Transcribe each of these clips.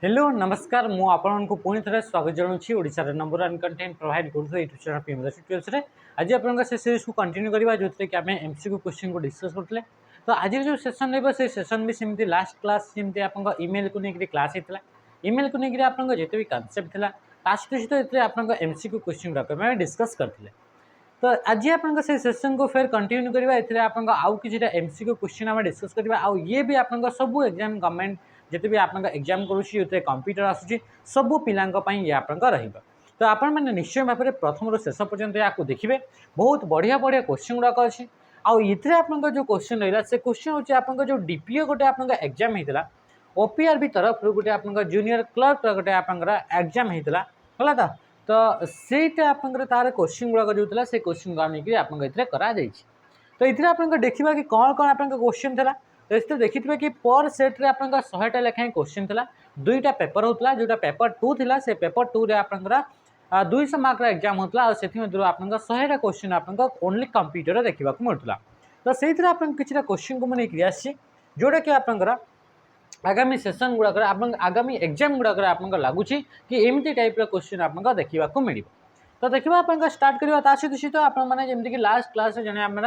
Hello नमस्कार मु आपको पुणी थे स्वागत जनाऊँ ओडिशार नंबर वन कंटेंट प्रोवाइड करूँ यूट्यूब चैनल पीएमसी ट्यूब्स आज आप से सीरीज को कंटिन्यू करवा जो कि आम एमसीक्यू क्वेश्चन को डिस्कस करते। तो आज जो सेसन रही से सेसन भी सेमती लास्ट क्लास जमी आप इमेल को लेकर क्लास होता इमेल को लेकर आप जिते भी कनसेप्ट था सहित आप एमसीक्यू क्वेश्चन गुड़ाक डिस्कस करते। तो आज आप सेसन को फेर कंटिन्यू करवा आप आउ कि एमसीक्यू क्वेश्चन आम डिस्कस करवा आउ ये भी आप सब एग्जाम गवर्नमेंट जिते भी आप एग्जाम करुँचे कंप्यूटर आसूँ सबू पिलांई ये आप तो आपण मैंने निश्चय भाव में प्रथम रू शेष पर्यंत या देखिए बहुत बढ़िया बढ़िया क्वेश्चन गुड़ाक अच्छी आउ ये आप जो क्वेश्चन रहा से क्वेश्चन हूँ आप जो डीपीओ गोटे आप एग्जाम होता ओपीआरबी तरफ गोटे आप जूनियर क्लर्क गोटे आप एग्जाम होता है तो सहीटा आप तार क्वेश्चन गुड़ाक जो से क्वेश्चन को आम कर तो ये आप देखा कि कौन कौन आप क्वेश्चन था तो इस देखिए कि पर सेट रे आप 100टा लेखाएं क्वेश्चन था दुईटा पेपर होता जोटा पेपर 2 थिला से पेपर 2 रे आप 200 मार्क एग्जाम होता और से आप 100टा क्वेश्चन आप ओनली कंप्यूटर देखा मिलूला। तो से आप किसी क्वेश्चन को मुझे आसी जोटा कि आप आगामी सेसन गुड़ाक आगामी एग्जाम गुड़ाक आप लगुच कि एमती टाइप क्वेश्चन आप देखा मिल। तो देखा आप स्टार्ट करवा सहित आप लास्ट क्लास जन आम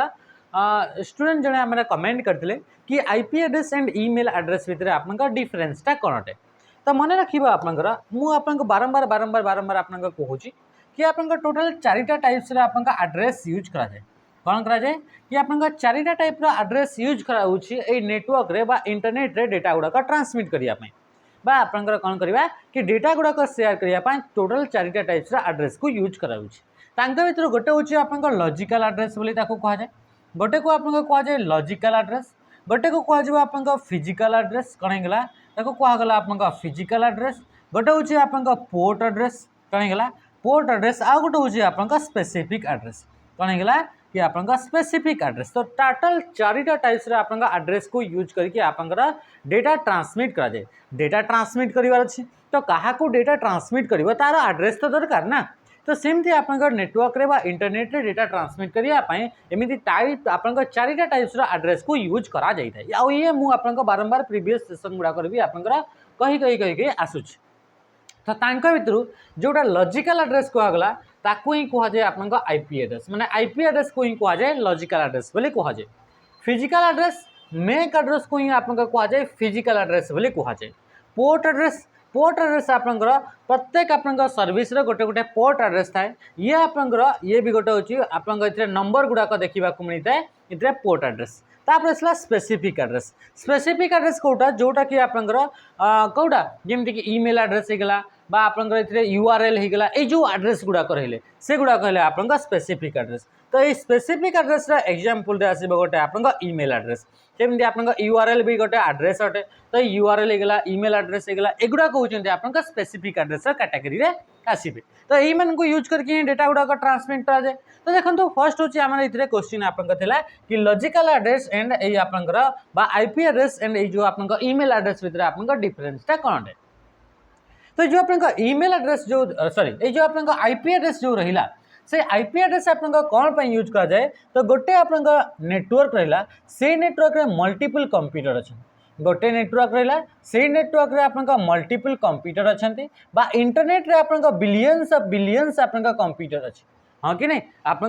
स्टूडेंट जने आम कमेंट करते कि IP address and email address भितर आप डिफरेन्सटा कौन अटे। तो मन रखा आपको बारंबार बारंबार बारंबार आप कहूँ कि आप टोटाल 4टा टाइप्स एड्रेस यूज कराए कौन कराए कि आप 4टा टाइप एड्रेस यूज कराऊँगी नेटवर्क रे बा इंटरनेट रे डेटा गुड़ाक ट्रांसमिट करने आप कौन करवा कि डेटा गुड़ाक सेयार करने टोटाल 4टा टाइप्स एड्रेस को यूज कराऊँगी भर गोटे हूँ आप लॉजिकल एड्रेस बोली कहुए गोटे को आप कहुए लॉजिकल एड्रेस गोटे को कहुए आप फिजिकल एड्रेस कौन होगा कहगला आप फिजिकल एड्रेस गोटे हूँ आप पोर्ट एड्रेस कौन होगा पोर्ट एड्रेस आ गोटे हूँ आप स्पेसिफिक एड्रेस कौन होगा कि आप स्पेसिफिक एड्रेस। तो टोटल 4टा टाइप्स आप एड्रेस को यूज करके आप डेटा ट्रांसमिट कराए डेटा ट्रांसमिट करार अच्छे तो क्या डेटा ट्रांसमिट कर तार एड्रेस तो दरकार ना। तो सेमती आप नेटवर्क रे बा इंटरनेट रे डेटा ट्रांसमिट करने एमती टाइप आप 4टा टाइप्स एड्रेस को यूज करा जाए आउ ये मुझे बारंबार प्रीवियस सेसन गुड़ाक भी आप कही कही कही कही आसूँ। तो भर जोटा लॉजिकल एड्रेस कहगला ताकू ही कहुए आप आईपी एड्रेस माने आईपी एड्रेस को ही कहुए लॉजिकल एड्रेस बोली कहुए फिजिकल एड्रेस मैक एड्रेस को ही आप कहुए फिजिकल एड्रेस बोली कहुए पोर्ट एड्रेस आप प्रत्येक आप सर्विस गोटे गोटे पोर्ट एड्रेस थाए ये आप ये भी गोटे हूँ आप नंबर गुड़ाक देखा मिलता है ये पोर्ट एड्रेस तापर आसला स्पेसिफिक एड्रेस कौटा जोटा कि आप कौटा जमीक कि ईमेल एड्रेस होगा बा आप यूआरएल होगा ये जो एड्रेस गुड़ाक रही से गुड़ाक आप स्पेसिफिक एड्रेस। तो ये स्पेसिफिक एड्रेस एग्जांपल आसो गोटे आप ईमेल एड्रेस जमी आप यूआरएल भी गोटे एड्रेस अटे तो यूआरएल होगा ईमेल एड्रेस होगा एगुड़ाक होती आप स्पेसिफिक एड्रेस कैटेगरी आसबे। तो यही यूज करके डेटा गुड़ाक ट्रांसमिट कराए। तो देखो फर्स्ट हूँ आम ये क्वेश्चन आपका कि लॉजिकल एड्रेस एंड ये आप आईपी एड्रेस एंड ये जो आप ईमेल एड्रेस भितर आप डिफरेन्सटा कौन है। तो जो आप ईमेल एड्रेस जो सॉरी ये जो आप आईपी एड्रेस जो रहा से आईपी एड्रेस आप कौन पर यूज करा जाए तो गोटे आप नेटवर्क रहा से नेटवर्क रे मल्टीपल कंप्यूटर अच्छा गोटे नेटवर्क रहा से नेटवर्क रे आप मल्टीपल कंप्यूटर अच्छा इंटरनेट रे आप बिलियंस आप कंप्यूटर अच्छे हाँ कि नहीं आप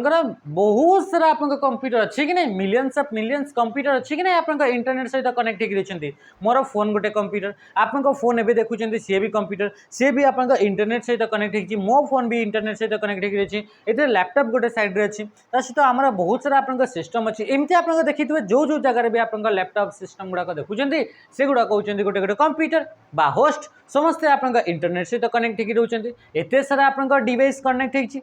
बहुत सारा आप कंप्यूटर अच्छे कि नहीं मिलियंस ऑफ मिलियंस कंप्यूटर अच्छे कि नहीं आप इंटरनेट सहित कनेक्ट होती मोर फोन गोटे कंप्यूटर आप फोन एवं देखुं सी भी कंप्यूटर सी भी आप इंटरनेट सहित कनेक्ट हो मो फोन भी इंटरनेट सहित कनेक्ट होती लैपटॉप गोटे साइड अच्छी सहित आम बहुत सारा आप सिस्टम अच्छी एमती आप देखिए जो जो जगह भी आप लैपटॉप सिस्टम गुड़ाक देखुं से गुड़ाक होती गोटे गोटे कंप्यूटर बा होस्ट समस्ते आप इंटरनेट सहित कनेक्ट रोचे एत सारा आप डिवाइस कनेक्ट होती।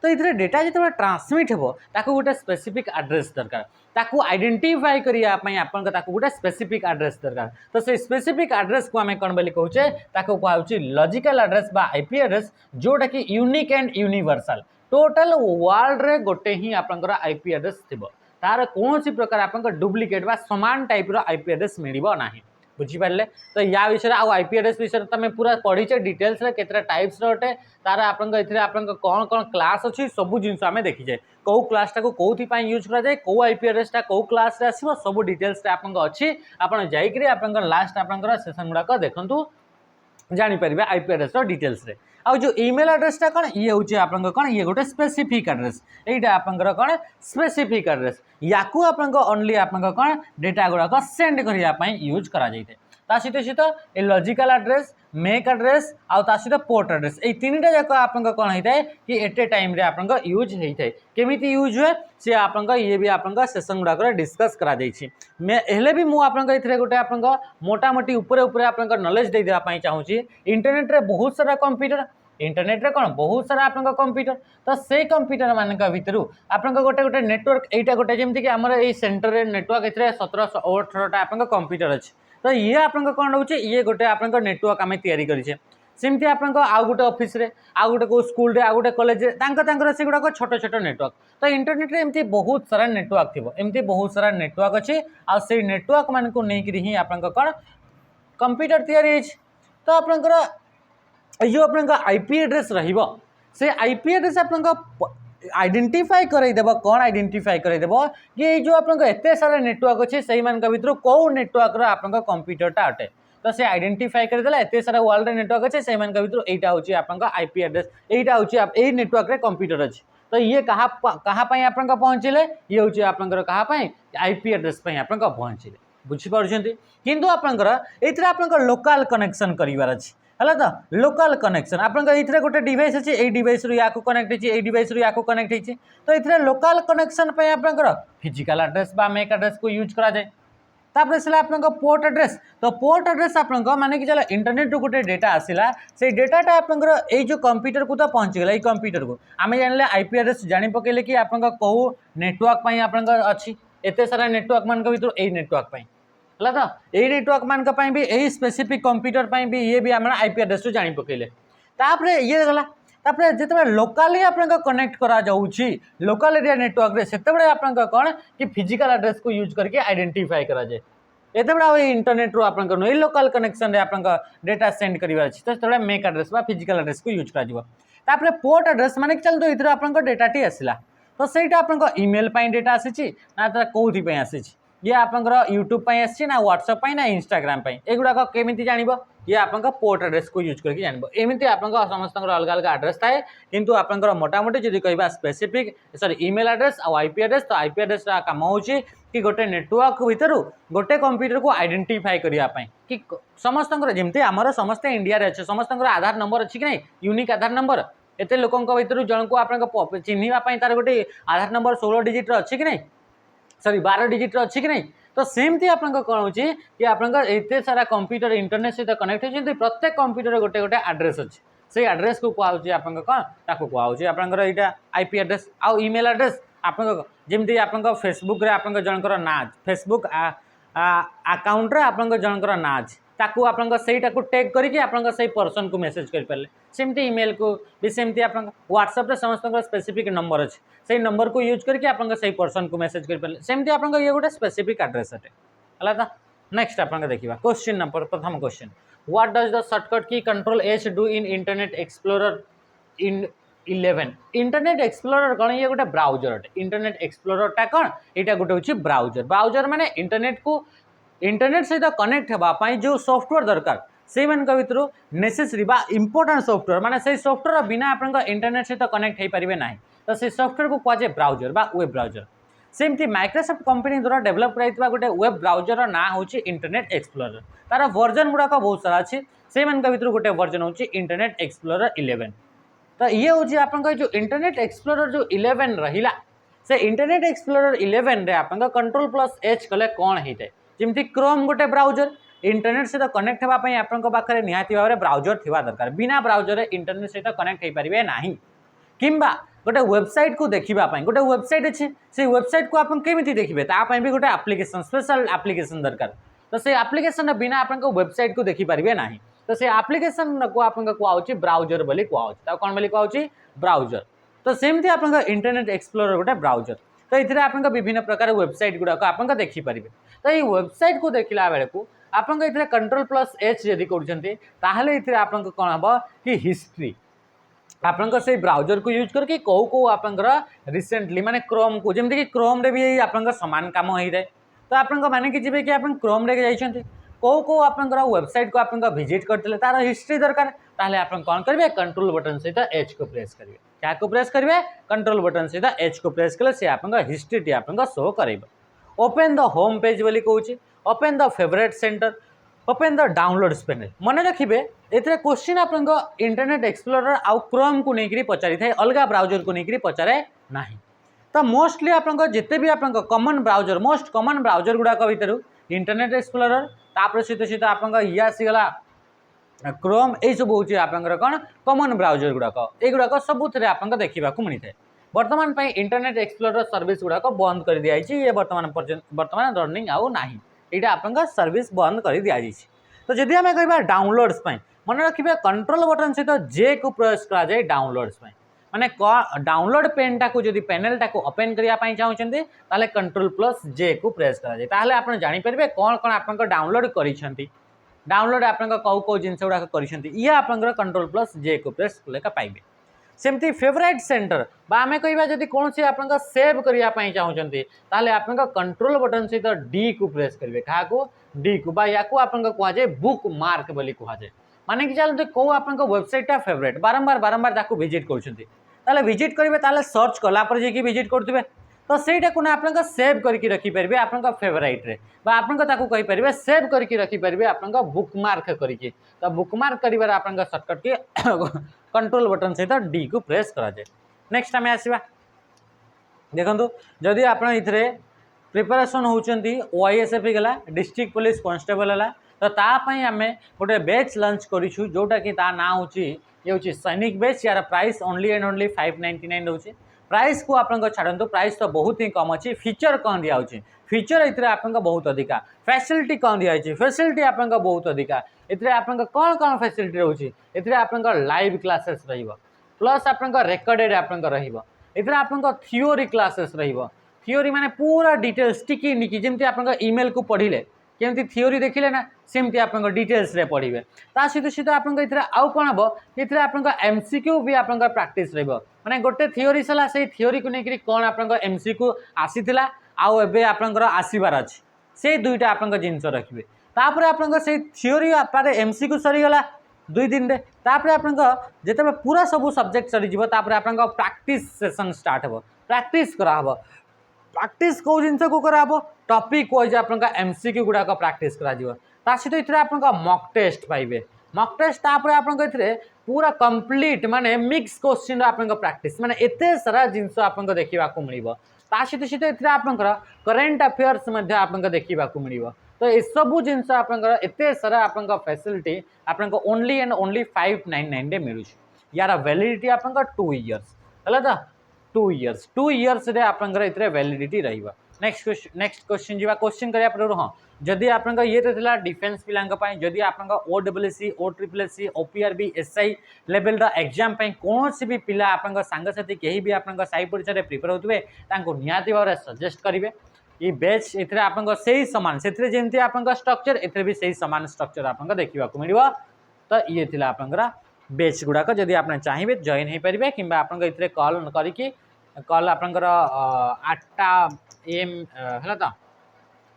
तो ये डेटा जो ट्रांसमिट हो गोटे स्पेसिफिक एड्रेस दरकार ताकू आइडेंटिफाई करने गोटे स्पेसिफिक एड्रेस दरकार। तो से स्पेसिफिक एड्रेस को आम कौन बोली कहूचे कहूँ लॉजिकल एड्रेस बा आईपी एड्रेस जोटा कि unique and universal total world रे गोटे ही आप आईपी एड्रेस थी तार कौन सी प्रकार आप डुप्लिकेट बा समान टाइप आईपी एड्रेस मिलना ना बुझीपारे। तो या विषय आउ आईपी एड्रेस विषय तुम पूरा पढ़ीचे डिटेल्स केतटा टाइप्स अटे तार आप कौन कौन क्लास अच्छी सब जिन आम देखीचे कौ क्लासटा को कौथि यूज कराए कौ आईपी एड्रेसटा कौ क्लास आसो सब डिटेल्स आप अच्छी आप लास्ट आप सेसन गुड़ाक देखूँ जापर आईपी एड्रेस डिटेल्स रे आउ जो ईमेल एड्रेसटा कौन ये हूँ आप कौन ये गोटे स्पेसिफिक एड्रेस यहाँ आपंकर कौन स्पेसिफिक एड्रेस या ओनली आप कौन डेटा गुड़ाक सेंड करने यूज करा सहित ये लॉजिकल एड्रेस मेक एड्रेस आउ सहित पोर्ट एड्रेस ये तीन टा जाक आप कौन होता है कि एट ए टाइम आप यूज होता है केमी यूज हुए सी आप ये भी आप सेसन गुड़ाक डिस्कस कराइले भी मुझे गोटे आप मोटामोटी उपर उपर आप नॉलेज दे देवाई चाहूँगी इंटरनेट रे बहुत सारा कंप्यूटर इंटरनेट रे कौन बहुत सारा आप कंप्यूटर तो से कंप्यूटर मान भितर आप गोटे गोटे नेटवर्क यहाँ गोटे जमीक कि आम सेंटर नेटवर्क ये 17-18 आप कंप्यूटर अच्छे तो ये आप कौन रोचे ये गोटे आप नेटवर्क आम या सेमती आप आउ गोटे ऑफिस रे आउ गोटे को स्कूल रे आउ गोटे कॉलेज रे से गुड़ाक छोट छोट नेटवर्क तो इंटरनेट रे एमती बहुत सारा नेटवर्क थी एमती बहुत सारा नेटवर्क अच्छे आ से नेटवर्क मान को लेकिन ही आप कौन कंप्यूटर तैयारी तो आप जो आप आईपी एड्रेस रहिबो से आईपी एड्रेस आप आइडेंटिफाई करदेव कौन आइडेंटिफाई करदेव कि जो आप एत सारा नेटवर्क अच्छे से भर कौ नेटवर्क आप कंप्यूटरटा अटे तो से आइडेंटिफाई करदेला एत सारा वर्ल्ड नेटवर्क अच्छे से भर यहाँ हूँ आप आईपी एड्रेस यहाँ हूँ यही नेटवर्क रे कंप्यूटर अच्छे तो ये कहाँ आप पहुँचले ये हूँ आप कहाँ आईपी एड्रेस आप पहुँचले बुझीपार किंतु आप लोकल कनेक्शन करार अच्छे है तो लोकल कनेक्शन आप गोटे डिवाइस अच्छे ये डिवाइस या कनेक्ट होती डिवाइस या कनेक्ट होती तो ये लोकल कनेक्शन आप फिजिकल एड्रेस बा मेक एड्रेस को यूज करा जाए तापर से आप पोर्ट एड्रेस तो पोर्ट एड्रेस आप माने कि चलो इंटरनेट रू गोटे डेटा आसला से डेटाटा आप जो कंप्यूटर को तो पहुँचीगला ये कंप्यूटर को आम जान आईपी एड्रेस जानी पकेले कि आप कौ नेटवर्क आप अच्छी एत सारा नेटवर्क मान भर यही नेटवर्क है तो यही नेटवर्क मान भी यही स्पेसिफिक कंप्यूटर भी ये भी आम आईपी एड्रेस जानी पकेले तापर ये गला तापर जिते लोकाली आप कनेक्ट करा जाउछि लोकल एरिया नेटवर्क रे सेते आप कौन कि फिजिकल एड्रेस को यूज करके आइडेंटिफाई करा जाए ये इंटरनेट रू आप लोकल कनेक्शन रे आप डेटा सेंड करार अच्छे तो से मेक एड्रेस बा फिजिकल एड्रेस को यूज कर पोर्ट एड्रेस माने चलते इधर आप डेटाटी आसला तो सहीटा आप ईमेल डेटा आसी ना कौन आसी ये आप यूट्यूब आसी ना व्हाट्सएप ना इंस्टाग्राम एगुड़ाक केमी जान ये आप पोर्ट एड्रेस को यूज करके जान एमती आप समस्त अलग अलग एड्रेस थाए किंतु आप मोटामोटी जब कह स्पेसिफिक सॉरी ईमेल एड्रेस और आईपी एड्रेस तो आईपी एड्रेस काम हो कि गोटे नेटवर्क भर गोटे कंप्यूटर को आइडेंटिफाई करने कि समस्त जमी आमर समस्ते इंडिया रे अच्छे समस्त आधार नंबर अच्छी कि नहीं यूनिक आधार नंबर एत लोकों भर जन को आप चिन्हवाई तार गोटे आधार नंबर 16 डिजिट अच्छी कि नहीं सॉरी 12 डिजिट अच्छी कि नहीं तो सेमती आप कौन हो कि आप सारा कंप्यूटर इंटरनेट सहित कनेक्ट होती प्रत्येक कंप्यूटर गोटे गोटे एड्रेस अच्छे से एड्रेस को कहुच्छे आप कौन ताको कहुच्छे आप यहाँ आईपी एड्रेस आउ ईमेल एड्रेस आप जमी आप फेसबुक रे आप जनकर ना फेसबुक अकाउंट रे आप जनकर ना ताकू आप टैग करके आप पर्सन को मेसेज कर पारे सेमती ईमेल को भी सेमती आप व्हाट्सएप रे समस्त स्पेसिफिक नंबर अच्छे से नंबर को यूज करके आप पर्सन को मेसेज कर पारे सेमती आप ये गोटे स्पेसिफिक एड्रेस अटे है तो नेक्स्ट आप देखा क्वेश्चन नंबर प्रथम question what does the shortcut key control H do in Internet Explorer in 11 Internet Explorer कौन ये गोटे ब्राउजर अटे इंटरनेट एक्सप्लोररटा कौन यहाँ गोटे हूँ ब्राउजर ब्राउजर माने इंटरनेट को इंटरनेट सहित कनेक्ट होगापाई जो सॉफ्टवेयर दरकार से भर नेसेसरी बा इंपोर्टेंट सॉफ्टवेयर माने से सॉफ्टवेयर बिना आप इंटरनेट सहित कनेक्ट हो पारे ना तो से सॉफ्टवेयर को कहुए ब्राउजर बा वेब ब्राउजर सेमती माइक्रोसॉफ्ट कंपनी द्वारा डेवलप कराइथिबा गोटे वेब ब्राउजर ना हूँ इंटरनेट एक्सप्लोरर तार वर्जन गुड़ाक बहुत सारा अच्छे से भर गोटे वर्जन हूँ इंटरनेट एक्सप्लोरर 11 तो ये हूँ आप जो इंटरनेट एक्सप्लोरर जो 11 रहा से इंटरनेट एक्सप्लोरर 11 रे आप कंट्रोल प्लस एच कले कौन होता है जमी क्रोम गोटे ब्राउजर इंटरनेट सहित कनेक्ट होगापी आपे निहाती भाव में ब्राउजर थी दरकार बिना ब्राउजर इंटरनेट सहित कनेक्ट हो पारे ना किंबा गोटे वेबसाइट को देखापी गोटे वेबसाइट अच्छे से वेबसाइट को आप केमी देखिए तापाई भी गोटे आप्लिकेसन स्पेशल आप्लिकेसन दरकार तो से आप्लिकेसन बिना आप वेबसाइट को देखिपारे ना तो से आप्लिकेसन को आप कहुच्छे ब्राउजर बोली कहुच्छे कौन बोली कहुच्छे ब्राउजर तो सेमती आप इंटरनेट एक्सप्लोरर गोटे ब्राउजर तो ये आप विभिन्न प्रकार वेबसाइट गुड़ाक आप देखिपारे तो ये वेबसाइट को देखला बेले को आप कंट्रोल प्लस एच जदि कर आप कौन हम कि हिस्ट्री आप से ब्राउजर को यूज करके कौ कौ आप रिसेंटली माने क्रोम को जमीक क्रोम रे भी आप समान कम हो जाए तो आप माने कि जी कि आप क्रोम रे जाइछन्ते कौ कौ आपंकर वेबसाइट को आपंकर विजिट करते तार हिस्ट्री दरकार ताहले आपन कौन करेंगे कंट्रोल बटन सहित एच को प्रेस करेंगे क्या को प्रेस करेंगे कंट्रोल बटन सहित एच को प्रेस कले से आपंकर हिस्ट्री टी आपंकर शो करेगा। ओपन द होम पेज बोली कहूँ open the favourite centre open the downloads panel मन रखिए ये क्वेश्चन आप इंटरनेट एक्सप्लोरर आउ क्रोम को लेकर पचारि थाए अलग ब्राउजर को लेकर पचारे ना तो मोस्टली आप जिते भी आप common browser most common browser गुड़ाक भितर इंटरनेट एक्सप्लोरर तापर सहित सहित आप ये आसीगला क्रोम यही सब हूँ आपंकर कौन कॉमन ब्राउजर गुड़ाक युड़ाक सबुथ आप देखा मिलता है। बर्तमान इंटरनेट एक्सप्लोरर सर्विस गुड़ाक बंद कर दिखाई ये बर्तमान रनिंग आउ ना यहाँ आप सर्विस बंद कर दिखाई। तो जदि आम कह डाउनलोड्स मन रखिए कंट्रोल बटन सहित जे को प्रयोग कराए डाउनलोड्स माने डाउनलोड पेन टाक जब पैनल टाक ओपन करने चाहते ताले कंट्रोल प्लस जे को प्रेस कराए ताहले आप जानीपर कौन कौन आप डाउनलोड कर डाउनलोड आप कौ कौ जिन गुड़ाक कर आप कंट्रोल प्लस जे को प्रेस कले पाइबे। सेमती फेवरेट सेंटर आम कह जब कौन सी आप सेव करने चाहते ताहले आप कंट्रोल बटन सहित डी को प्रेस करेंगे क्या डी को या कहुए बुक मार्क बोली कहुए माने कि चलते कौ आप वेबसाइटा फेवरेट बारंबार बारंबार विजिट कर विजिट करेंगे ताले सर्च कलापर जाकि विजिट करुवे तो सहीटा को आप सेव करके रखिपारे आप फेवरेट रे आप कहीपर सेव करके रखिपारे आप बुकमार्क करके तो बुकमार्क कर आप सर्टकट के कंट्रोल बटन सहित डी को प्रेस कराए। नेक्स्ट आम आसवा देखो जदि आप प्रिपरेशन होती ओआईएसएफ गला डिस्ट्रिक्ट पुलिस कांस्टेबल है तो तापाई आम गोटे बैच लॉन्च करूँ जोटा कि ना हूँ ये हूँ सैनिक बैच यार प्राइस ओनली एंड ओनली 599 रोचे प्राइस को आप छाड़ू प्राइस तो बहुत ही कम अच्छी फीचर कौन दिखाई फीचर ये आप बहुत अधिका फैसिलिटी कौन दिखाई फैसिलिटी आप बहुत अधिका ये आप कौन कौन फैसिलिटी रोचे ये आप लाइव क्लासेस प्लस आप रेकर्डेड आप आप थियोरी क्लासेस थियोरी माने पूरा डिटेल्स टिकी निकी जमी आप ईमेल को पढ़ले केमती थियोरी देखिले ना सेमती आप डिटेल्स रे पढ़े ता सहित सहित आप आउ कौन हम ये आप एमसीक्यू भी आप प्रैक्टिस माने गोटे थियोरी सला से थियोरी को लेकर कौन आप एमसीक्यू आसीथिला आउ एबे आपनकर आसीबार अछि से दुईटा आप जिनस रखिए तापर आप थियोरी एमसीक्यू सरीगला 2 दिन रे तापर आप जिते पूरा सब सब्जेक्ट सरीज आप प्रैक्टिस सेशन स्टार्ट हो प्रैक्टिस कराब प्रैक्टिस कौ जिन को कराब टॉपिक वाइज आप एमसीक्यू गुड़ाक प्रैक्टिस करा सहित ये आप मॉक टेस्ट पाइबे मॉक टेस्ट आप पूरा कंप्लीट माने मिक्स क्वेश्चन आप प्रैक्टिस माने एते सारा जिनस आप देखा मिल सहित सहित ये आप करेन्ट अफेयर्स आप देखा मिल तो ये सब जिनस आप सारा आप फैसिलिटी आप ओनली एंड ओनली 599 मिलूँ यार वैलिडिटी आप 2 इयर्स है तो 2 इयर्स रे आप वैलिडिटी रही। नेक्स्ट क्वेश्चन जी क्वेश्चन करिया पर हाँ जदि आप ये तो थिला डिफेन्स पिलांका जदि आप ओडब्ल्यूसी ओट्रिपल्सी ओपीआरबी एसआई लेवल एग्जाम कौन भी पिला आप सांगसाथी कहीं भी आप साई परीक्षा प्रिपेयर होते निहाती भाव सजेस्ट करेंगे ये बैच ये आप सामान से जमी आप स्ट्रक्चर ये भी सही सामान स्ट्रक्चर आप देखा मिल तो ये थी आप बैच गुड़ाक जदि आप चाहिए जॉइन हो पारे कि आप कॉल करके कॉल आपंकर 8 AM है तो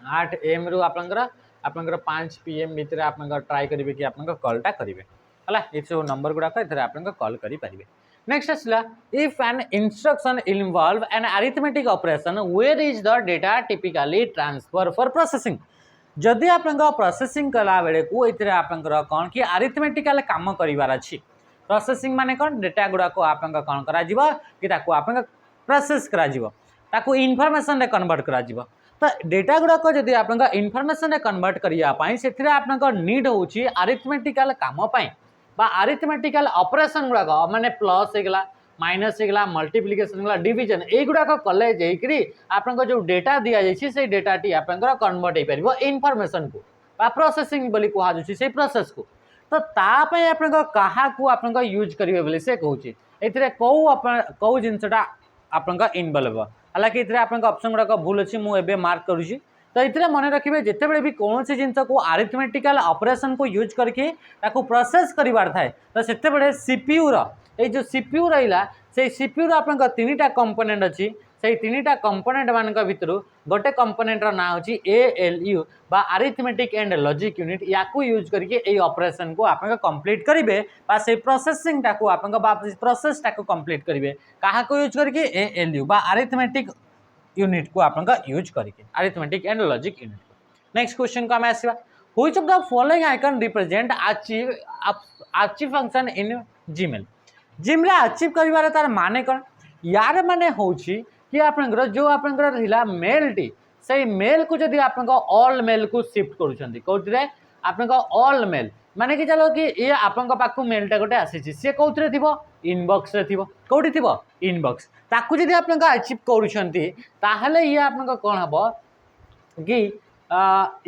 8 AM रु आपंकर 5 PM भितर आप ट्राए करेंगे कि आप कॉलटा करेंगे है ये सब नंबर गुड़ाक आप कॉल करेंगे। नेक्स्ट आसला if an instruction involve an arithmetic operation where is the data typically transfer for processing जदि आप प्रोसेसिंग कला बेले को ये आपंकर कौन कि अरिथमेटिकल काम करार अच्छी प्रोसेसिंग माने कौन डेटा गुड़ाक आप कौन कर आप प्रोसेस करा इनफॉरमेशन रे कन्वर्ट करा तो डेटा गुड़ाक जदि आप इनफॉरमेशन रे कन्वर्ट करने से आप नीड होची अरिथमेटिकल काम बा अरिथमेटिकल ऑपरेशन गुड़ाक माने प्लस होगा माइनस होगा मल्टीप्लिकेशन होगा डिवीजन युड़ाक कले जाकि आप जो डेटा दि जाइए से डेटाटी आप कन्वर्ट हो पार इनफॉरमेशन को प्रोसेसिंग बोली कहुच्छी से प्रोसेस को तो तापाई आप आप यूज करेंगे बोली से कहूँ ये कौ जिनसा आप इनवल्व हालांकि ये आप ऑप्शन गुड़ाक भूल अच्छी मुझे मार्क करुँची तो ये मन रखिए जितेबाला भी कौन सी जिनस को अरिथमेटिकल ऑपरेशन को यूज करके प्रोसेस करार थाए तो से सीपीयू रो जो सीपीयू रहा से सीपीयू आप 3टा कंपोनेंट अच्छी से तीनटा कंपोनेंट मान भितर गोटे कंपोनेंटर ना हूँ ALU बा अरिथमेटिक एंड लॉजिक यूनिट या यूज करके ऑपरेशन को आप कंप्लीट करेंगे से प्रोसेसिंग टाको आप प्रोसेस टाको कंप्लीट करेंगे क्या यूज करके ALU बा अरिथमेटिक यूनिट को आप यूज करके अरिथमेटिक एंड लॉजिक यूनिट को। नेक्स्ट क्वेश्चन को आम आसवा which of the following icon represent archive function in Gmail. Gmail archive करिवार तार माने कौन यार माने होची कि आपनकर जो आपनकर थिला मेल टी से मेल को जदि आपनका ऑल मेल को शिफ्ट करूछंती कोथरे आपनका ऑल मेल माने कि चलो कि ये आपनका पाखु मेलटा गोटे आसीची से कोथरे थिबो इनबॉक्स रे थिबो कोठी थिबो इनबॉक्स ताकु जदि आपनका अचीव करूछंती ताहले ये आपनका कोन हबो कि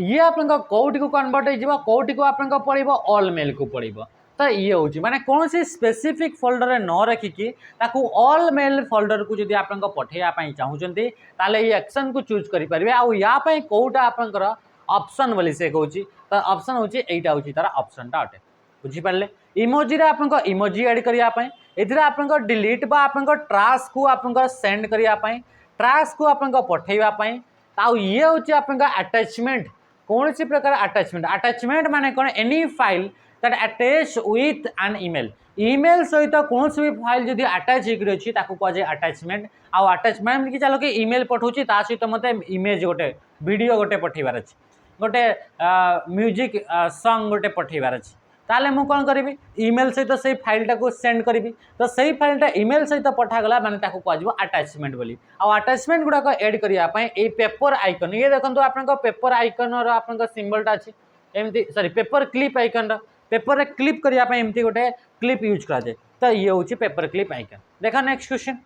ये आपनका कोठी को कन्वर्ट हो जिवो कोठी को आपनका पड़िबो ऑल मेल को पड़िबो तो ये हूँ माने कौन सी स्पेसिफिक फोल्डर न रखिकी ताकू ऑल मेल फोल्डर को जब आप पठेवाई चाहते ताले ये एक्शन को चूज करेंगे आउ या कौटा आपंकर ऑप्शन बोली से कहूँ तो ऑप्शन हूँ यहीटा हूँ तार ऑप्शनटा अटे बुझीपारे इमोजी आप इमोजी एड करने ये आप डिलीट बा आप ट्राश को आप सेंड करने ट्राश को आप पठेवाई आउ ये हूँ आप अटैचमेंट कौन सी प्रकार अटैचमेंट अटैचमेंट माने कौन any file that attach with an email email सहित कौन भी फाइल जदि अटैच होगी कहुए अटैचमेंट आउ अटैचमेंट कि चलो कि ईमेल पठाऊँ ता सहित मत इमेज गोटे वीडियो गोटे पठेबार अच्छे गोटे म्यूजिक सॉन्ग गोटे पठेबार अच्छे ताले मु कौन करी ईमेल सहित से फाइलटा को सेंड करी तो सही फाइलटा ईमेल सहित पठागला माने ताको कहजिवो अटैचमेंट बोली आ अटैचमेंट गुड़ाक एड करने ये पेपर आइकन ये देखो आप पेपर आइकन आप सिंबलटा अच्छे एमती sorry paper clip icon paper रे क्लिप करने एमती गोटे क्लिप यूज कराए तो ये हूँ पेपर क्लिप आइकन। देखा next question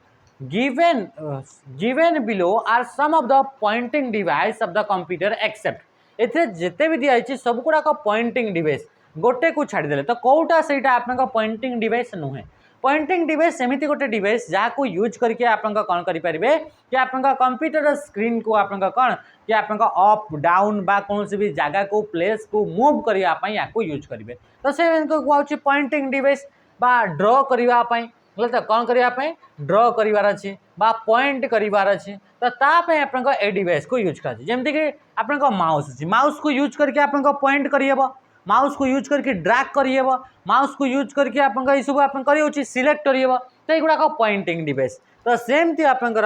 given below are some of the pointing device of the computer except एथे जिते भी दिखाई सब गुड़ाक पॉइंटिंग डिवाइस गोटे को छाड़देले तो कौटा से पॉइंटिंग डिवाइस नुहे पॉइंटिंग डिवाइस एमती गोटे डिवाइस जहाँ को यूज करके आप कौन करेंगे कि आप कंप्यूटर स्क्रीन को आप कौन कि आप अप डाउन बा कौन सी भी जगह को प्लेस को मूव करने या यूज करेंगे तो से कहूँ पॉइंटिंग डिवाइस बा ड्र करने तो कौन करने ड्र करार अच्छे बा पॉइंट करार अच्छे तो तापाई आप डिवाइस को यूज कर जमीक कि आप माउस अच्छे माउस को यूज करके आप पॉइंट करहब माउस को यूज करके ड्रैग करहब माउस को यूज करके आप सब आप सिलेक्ट करहब तो युवाक पॉइंटिंग डिवाइस तो सेमती आपंकर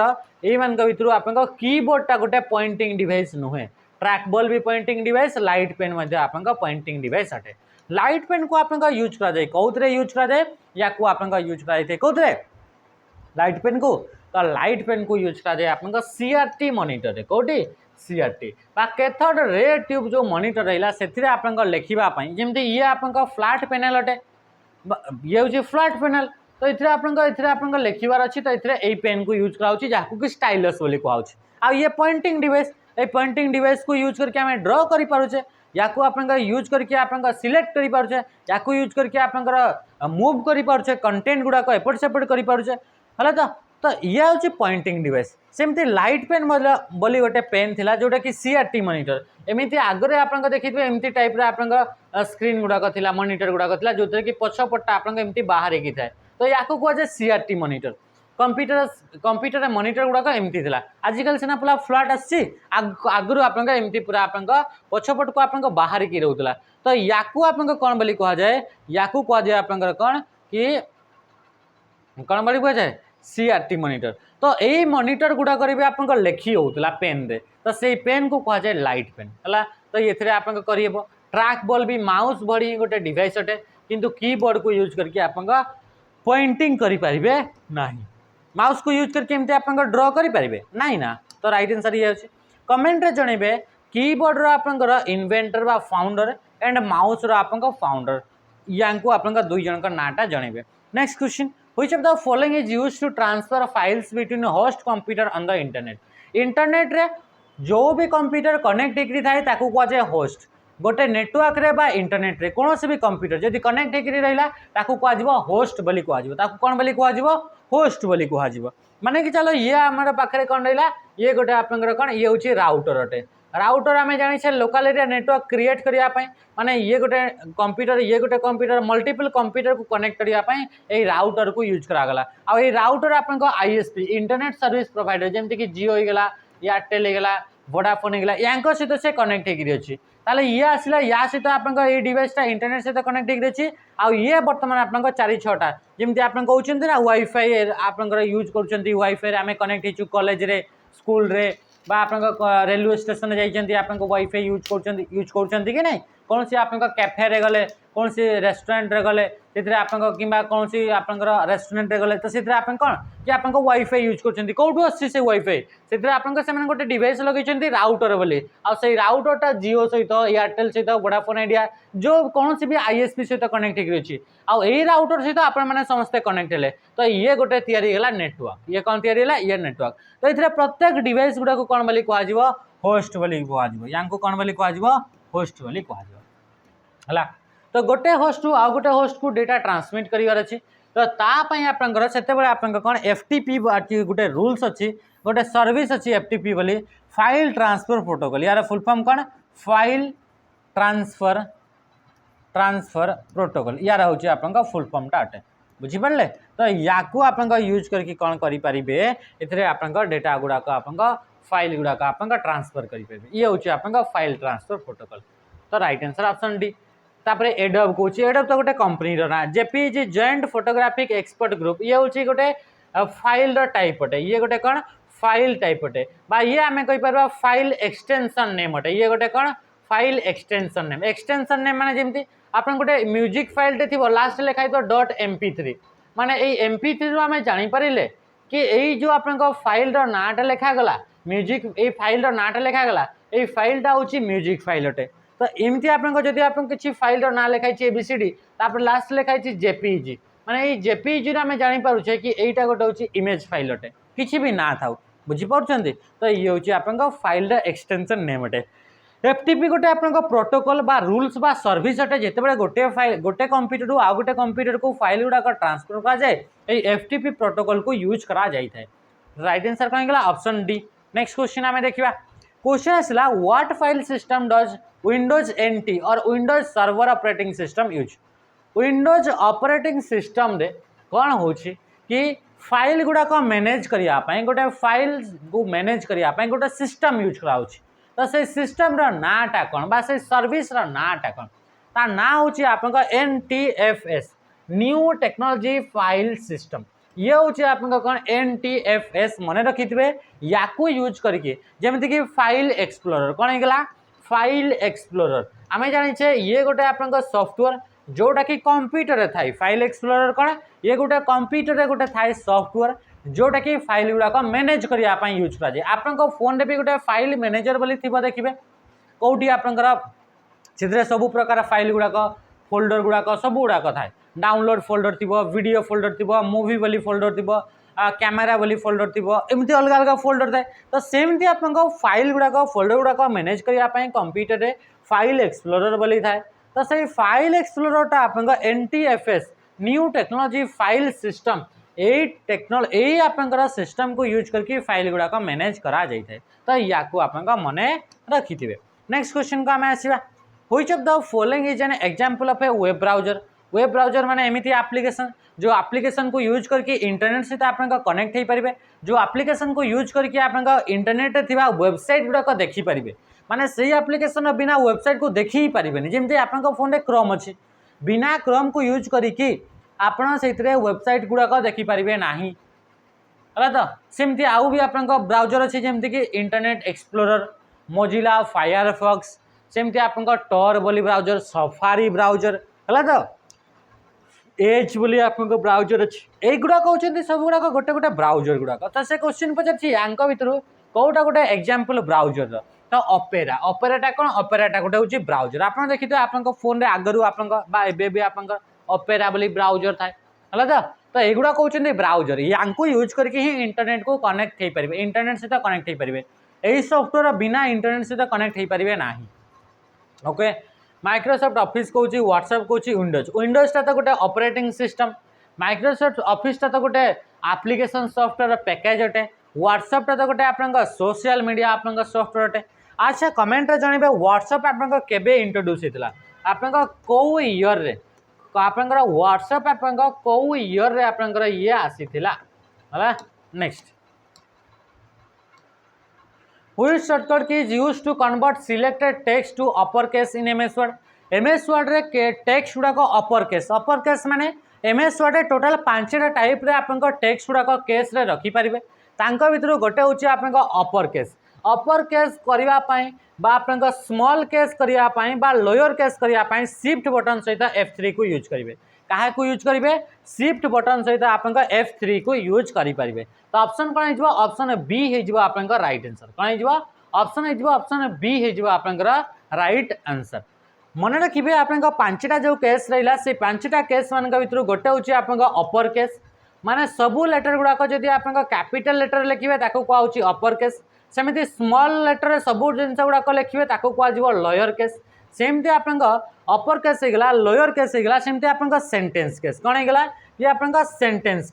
मान भर आप कीबोर्डटा गोटे पॉइंटिंग डिवाइस नुहे ट्रैक बॉल भी पॉइंटिंग डिवाइस लाइट पेन आप पॉइंटिंग डिवाइस अटे लाइट पेन को आप यूज कराए कौन यूज कराए या आप यूज कराए कौन लाइट पेन को तो लाइट पेन को यूज कराए आप CRT मॉनिटर कौटी CRT बा कैथोड रे ट्यूब जो मॉनिटर रहा से आप लिखापी जमी ये आप फ्लैट पैनल अटे ये हूँ फ्लैट पैनल तो ये आप लिखार अच्छी तो ये पेन को यूज कराऊँ जहाँ कि स्टाइलस बोली कहूँ आ ये पॉइंटिंग डिवाइस ये पॉइंटिंग डिवाइस को यूज करके आम ड्र करें या आप यूज करके आप सिलेक्ट करें या यूज करके आप मूव करें कंटेंट गुड़ाक एपट सेपट करें तो ये हूँ पॉइंटिंग डिवाइस सेमती लाइट पेन बोली गोटे पेन थिला जोटा कि CRT मॉनिटर एमती आगे आप देखिए एमती टाइप आप स्क्रीन गुड़ाक थिला मॉनिटर गुड़ाक थिला जो कि पछपटा आप एमती बाहर की थाए तो या कहुए CRT मॉनिटर कंप्यूटर मॉनिटर गुड़ाक एमती थिला आजिकल सीना पूरा फ्लैट आसी आगु आप एमती पूरा आप पछपट को आप बाहर की रोला तो या आप कौन बोली कह जाए या कहुए आप कौन कि कौन बोली कह जाए CRT मॉनिटर तो यही मॉनिटर गुड़ाक भी आप लिखी होता पेन रे तो से पेन को कह जाए लाइट पेन है तो ये आप करहब ट्रैक बॉल भी माउस भरी गोटे डिवाइस अटे किंतु कीबोर्ड को यूज करके आप पॉइंटिंग करें ना माउस को यूज करके एमती आप ड्र करें ना तो राइट आंसर ये अच्छे कमेंट रे जनइबे कीबोर्ड रो आपंकर इन्वेंटर बा फाउंडर एंड माउस रो आपंकर फाउंडर या आपंकर दुई जन का नाटा जनइबे। Next question which of the following is used to transfer files between host computer on the internet रे जो भी कंप्यूटर कनेक्ट होकर थाए ताकू कह जाए होस्ट गोटे नेटवर्क रे बा इंटरनेट रे कौन भी कंप्यूटर जदि कनेक्ट होकर रहा ताकू कह होस्ट बोली कह कौन बोली कह होस्ट बोली कह माने कि चलो ये आम पाखे कौन रहा ये गोटे आप कौन ये हूँ राउटर अटे राउटर आम जाने लोकल एरिया नेटवर्क क्रिएट करने माने ये गोटे कंप्यूटर मल्टीपल कंप्यूटर को कनेक्ट करने ये राउटर को यूज करागला आ राउटर आप आईएसपी इंटरनेट सर्विस प्रोवाइडर जमती कि जियो होगा एयरटेल होगा वोडाफोन होगा या सहित से कनेक्ट होगी ताले ये आसला या सहित आप डिवाइसटा इंटरनेट सहित कनेक्ट होगी आउ ये बर्तमान आप चार छटा जमी आप कहते ना वाईफाई आप यूज कर वाईफाई आम कनेक्ट हो कॉलेज रे स्कूल रे बा आप रेलवे स्टेशन जाइए आप वाईफाई यूज कर कि नहीं कौन सी आप कैफे गले कौन सी रेस्टोरेंट रे गले से आप कौन सी आप रेस्टोरेंट रे गले तो से आप कौन कि आप वाईफाई यूज कर कौटू से वाईफाई से आप गोटे डिवाइस लगे राउटर बोली आ से राउटरटा जियो सहित एयरटेल सहित वोडाफोन आइडिया जो कौन सी भी आईएसपी सहित कनेक्ट होगी आई राउटर सहित आप समस्ते कनेक्ट हेले तो ये गोटे या नेटवर्क ये कौन या ये नेटवर्क तो ये प्रत्येक डिवाइस गुड़ा को कौन बोली कह होस्ट बोली कह कौन बोली कह होस्ट बोली कह तो गोटे होस्ट रु आउ गोटे होस्ट को डेटा ट्रांसमिट करिवार अछि तो तापाई आपनकर सेते बेले आपनकर कोन एफटीपी गोटे रूल्स अछि गोटे सर्विस अछि एफटीपी बोली फाइल ट्रांसफर प्रोटोकॉल यार फुल फॉर्म कोन फाइल ट्रांसफर प्रोटोकॉल यार होछि आपनका फुल फॉर्म टा अटे बुझि पड़ले तो याकू आपनका यूज करके कोन करि परिबे एथरे आपनका डेटा गुडा को आपनका फाइल गुडा को आपनका ट्रांसफर करि परिबे ये होछि आपनका फाइल ट्रांसफर प्रोटोकॉल तो राइट आंसर ऑप्शन डी तापर एडब कौच एडब तो गोटे कंपनी ना JPG joint photographic expert group ये हूँ गोटे फाइल टाइप अटे ये गोटे कौन फाइल टाइप अटे बा ये आम कहीपर फाइल एक्सटेंशन नेम अटे ये गोटे कौन फाइल एक्सटेंशन नेम माने जमती आप गोटे म्यूजिक फाइल टे थी लास्ट लिखाई तो .mp3 माने mp3 आम जानीपारे कि यही जो आप फाइल नाटा लिखागला म्यूजिक ये फाइल नाटा लिखागला ये फाइलटा हूँ म्यूजिक फाइल अटे तो एमती आपदी आप किसी फाइल ना लिखाई एबीसीडी तापर लास्ट लिखाई जेपीजी माने ये जेपीजी आम जानीपारे कि यहीटा गोटे हूँ इमेज फाइल अटे किसी भी ना था बुझीपार तो ये हूँ आप फाइल एक्सटेंशन नेम अटे एफटीपी गोटे आप प्रोटोकॉल बा रूल्स बा सर्विस अटे जिते गोटे फाइल गोटे कंप्यूटर आउ गोटे कंप्यूटर को फाइल गुड़ाक ट्रांसफर कराए एफटीपी प्रोटोकॉल को यूज करा जाए राइट आंसर कौन गला ऑप्शन डी नेक्स्ट क्वेश्चन आम देखा क्वेश्चन आसला what file system does Windows NT और Windows server operating system use Windows operating system रे कौन हो कि फाइल गुड़ाक मैनेज करने गोटे फाइल को मैनेज करने गोटे सिस्टम यूज कराऊँ तो से सिस्टम नाटा कौन बा से सर्विस नाटा कौन ता ना हूँ आप NTFS new technology file system ये हूँ आप कौन NTFS मन रखी थे या यूज करके जमीती कि फाइल एक्सप्लोरर कौन होगा फाइल एक्सप्लोरर आम जाने ये गोटे आप सॉफ्टवेयर जोटा कि कंप्यूटर थाई फाइल एक्सप्लोरर कौन ये गोटे कंप्यूटर गोटे थाई सॉफ्टवेयर जोटा कि फाइल गुड़ाक मैनेज करने यूज कराए आप फोन रे भी गोटे फाइल मैनेजर बोली देखिए कौटी आपंकर सब प्रकार फाइल गुड़ाक फोल्डर गुड़ाक सब गुड़ाक थाए डाउनलोड फोल्डर थी वीडियो फोल्डर थी मूवी बोली फोल्डर थी कैमेरा बोली फोल्डर थी एमती अलग अलग फोल्डर थाए तो सेमती आप फाइल गुड़ाक फोल्डर गुड़ाक मैनेज करने कंप्यूटर रे फाइल एक्सप्लोरर बोली थाए तो से फाइल एक्सप्लोरर आप NTFS new technology file system यही आपंकर सिस्टम को यूज करके फाइल गुड़ाक मैनेज करा जाए तो या आप मन रखी थे नेक्स्ट क्वेश्चन को आम आसवा which of the following is an example of a web browser माने एमिति एप्लिकेशन जो एप्लिकेशन को यूज करके इंटरनेट सहित आप कनेक्ट हो पारे जो एप्लिकेशन को यूज करके आप इंटरनेट रे थिबा वेबसाइट गुड़ाक देखिपारे माने से एप्लिकेशन बिना वेबसाइट को देखी ही पारे जमी आप फोन में क्रोम अच्छी बिना क्रोम को यूज करके आपण से वेबसाइट गुड़ाक देखिपारे ना है तो सेमती आउ भी आप ब्राउजर अच्छी जमीती कि इंटरनेट एक्सप्लोरर मोजिला फायरफॉक्स सेमती आप टॉर बोली ब्राउजर सफारी ब्राउजर है तो एज बोली आप ब्राउजर अच्छी यही गुड़ाक होती सब गुड़ाक गोटे गोटे ब्राउजर गुड़ाक तो से क्वेश्चन पचार या भर कौटा गोटे एग्जांपल ब्राउजर तो ऑपेरा ऑपेराटा कौन ऑपेराटा गोटे हूँ ब्राउजर आप देखिए आप फोन आगु आप ऑपेरा बोली ब्राउजर थाए है तो युवा कहते ब्राउजर या यूज करके ही इंटरनेट को कनेक्ट हो पारे इंटरनेट सहित कनेक्ट हो पारे यही सॉफ्टवेयर बिना इंटरनेट सहित कनेक्ट हो पारे ना ओके माइक्रोसॉफ्ट ऑफिस कौच व्हाट्सएप कौच विंडोजटा तो गोटे ऑपरेटिंग सिस्टम माइक्रोसॉफ्ट ऑफिसटा तो गोटे एप्लिकेशन सॉफ्टवेयर पैकेज अटे व्हाट्सएपटा तो गोटे आप सोशल मीडिया आप सॉफ्टवेयर अटे अच्छा कमेंट रे जानबे व्हाट्सएप आपन केबे इंट्रोड्यूस हेतला आपन को ईयर रे आपन व्हाट्सएप आपन को ईयर रे आपन ये आसीथिला हला next Which shortcut key is used to convert selected text to uppercase in MS Word? MS Word रे टेक्स्ट गुड़ाक अपरकेस माने MS Word रे टोटल 5टा टाइप रे आपन टेक्स्ट गुड़ाक केस रे रखी पारिबे तांका भितर गोटे होची आपन अपर केस करबा पई बा आपन स्मॉल केस करबा पई बा लोअर केस करबा पई शिफ्ट बटन सहित F3 को यूज करिवे काहे को यूज करिवे शिफ्ट बटन सहित आपन F3 को यूज करि पारिबे तो ऑप्शन कोन हिजबो ऑप्शन बी हिजबो आपन राइट आंसर कोन हिजबो ऑप्शन बी हिजबो आपन राइट आंसर मन रखिए आपन 5टा जो केस रहिला से 5टा केस मान भितर गोटे होची आपन अपर केस माने सबू लेटर गुड़ाक जदि आपन कैपिटल लेटर लिखिबे ताको को होची अपर केस सेमिति स्मॉल लेटर सबू जिनस गुड़ाक लिखिबे ताको को आजिबो लोअर केस सेमती आपन अपर केस होगला लोअर केस होगला सेमती आपन सेंटेंस केस कोन होगला ये आपन सेंटेंस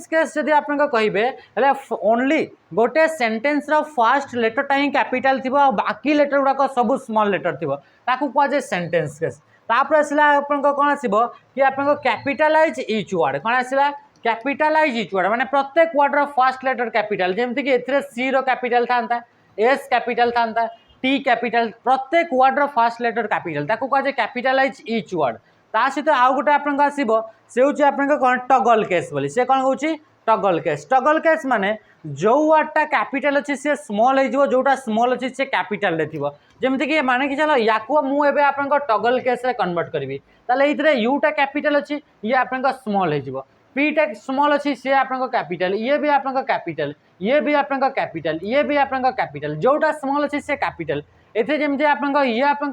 केस जदि आपन कहिबे हले ओनली गोटे सेंटेंस रो फर्स्ट लेटर ही कैपिटल थिबो बाकी लेटर गुड़ाक सब स्मॉल लेटर थिबो ताकू को जे सेंटेंस केस तापर आसला आपन कोन आसीबो कि आपन कैपिटलाइज ईच वर्ड कोन आसला कैपिटलाइज ईच वर्ड माने प्रत्येक वर्ड रो फर्स्ट लेटर कैपिटल जेमति कि एथरे सी रो कैपिटल थांता एस कैपिटल थांता टी कैपिटल प्रत्येक वर्ड रो फर्स्ट लेटर कैपिटल ताकू को जे कैपिटलाइज ईच वर्ड ता सहित आउ गोटे आपन आसीबो से होची आपन कोन टगल केस बोली से कोन होची टगल केस माने जो वर्डटा कैपिटल अछि से स्मॉल हे जिवो जोटा स्मॉल अछि से कैपिटल रे थिबो जेमति कि माने कि चलो याकू मु एबे आपन टगल केस रे कन्वर्ट करबी ताले इतरे यूटा कैपिटल अछि ये आपन स्मॉल हे जिवो पी टा स्मॉल अछि से आपन कैपिटल ये भी आपन कैपिटल ये भी आपन कैपिटल ये भी आपन कैपिटल जोटा स्मॉल अछि से कैपिटल एथे जेमति आपन ये आपन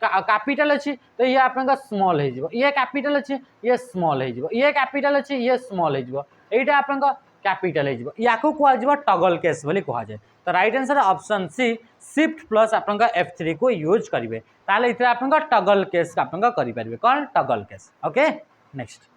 कैपिटल अछि तो ये आपन स्मॉल हे जिवो ये कैपिटल अछि ये स्मॉल हे जिवो ये कैपिटल अछि ये स्मॉल हे जिवो एटा आपन कैपिटल हे जिवो याकू को जिवो टगल केस बोली कहा जाय तो right answer option C shift plus आपन F3 को यूज करिवे ताले इथे आपन टगल केस आपन करि परिबे कोन toggle case okay next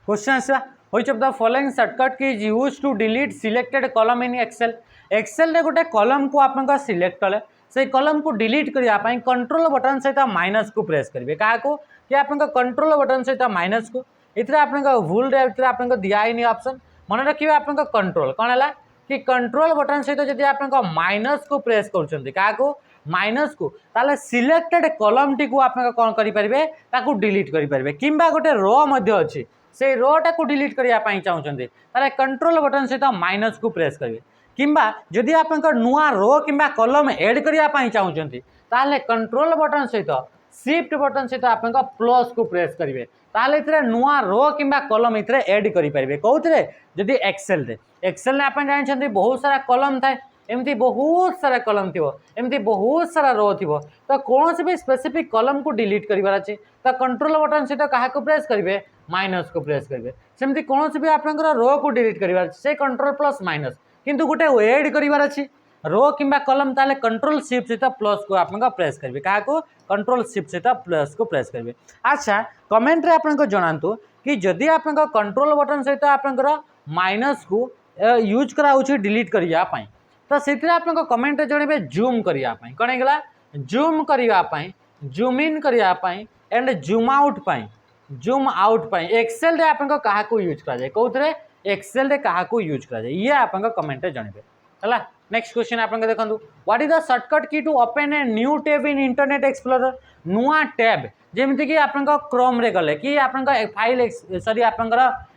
question आसा which of the following shortcut key is used to delete selected column in Excel रे गोटे कॉलम को आपन सिलेक्ट कले से कॉलम को डिलीट करिया पई कंट्रोल बटन सहित माइनस को प्रेस करिवे का को कि आपन कंट्रोल बटन सहित माइनस को इतरे आपन भूल रे इतरे आपन दिया ही नहीं ऑप्शन मन रखिबे आपन कंट्रोल कोन हला कि कंट्रोल बटन सहित जदि आपन माइनस को प्रेस करछंती का को माइनस को ताले सिलेक्टेड कॉलम टी को आपन कोन करि परिबे ताकू डिलीट करि परिबे किंबा गोटे रो मध्ये अछि से रोटा को डिलीट करिया पई चाहउछंती ताले कंट्रोल बटन सहित माइनस को प्रेस करिवे किंबा जदि आपन नुआ रो किंबा कॉलम ऐड करिया पई चाहउछंती ताले कंट्रोल बटन सहित शिफ्ट बटन सहित आपन प्लस को प्रेस करिवे ताले इतरे नुआ रो किंबा कॉलम इतरे ऐड करि परिबे कोउतरे जदि एक्सेल ने आपन जानिछंती बहुत सारा कॉलम थाए एमती बहुत सारा कॉलम थी एमती बहुत सारा रो थी तो कौन से भी स्पेसिफिक कॉलम को डिलीट करिवार अछि तो कंट्रोल बटन सहित कहा को प्रेस करिवे माइनस को प्रेस करिवे सेमती कौन से भी आपनकर रो को डिलीट करिवार अछि से कंट्रोल प्लस माइनस किंतु गोटे ऐड करिवार अछि रो किंबा कॉलम ताले कंट्रोल शिफ्ट सहित प्लस को आपन प्रेस करिवे कहा को कंट्रोल शिफ्ट सहित प्लस को प्रेस करिवे अच्छा कमेंट रे आपन को जणांतु कि जदि आपन कंट्रोल बटन सहित आपन माइनस को यूज करा होछि डिलीट करिया पई तो से आपन कमेंट रे जणबे जूम करिया पई कोन हेगला जूम करिया पई जूम इन करिया पई एंड जूम आउट पई एक्सेल रे आपन कहा को यूज करा जाय कोथरे एक्सेल रे कहा को यूज करा जाय ये आपन कमेंट रे जणबे हला नेक्स्ट क्वेश्चन आपन देखंतु what is the shortcut key to open a new tab in Internet Explorer नुआ टैब जेमति कि आपन क्रोम रे गले कि आपन फाइल सॉरी आपन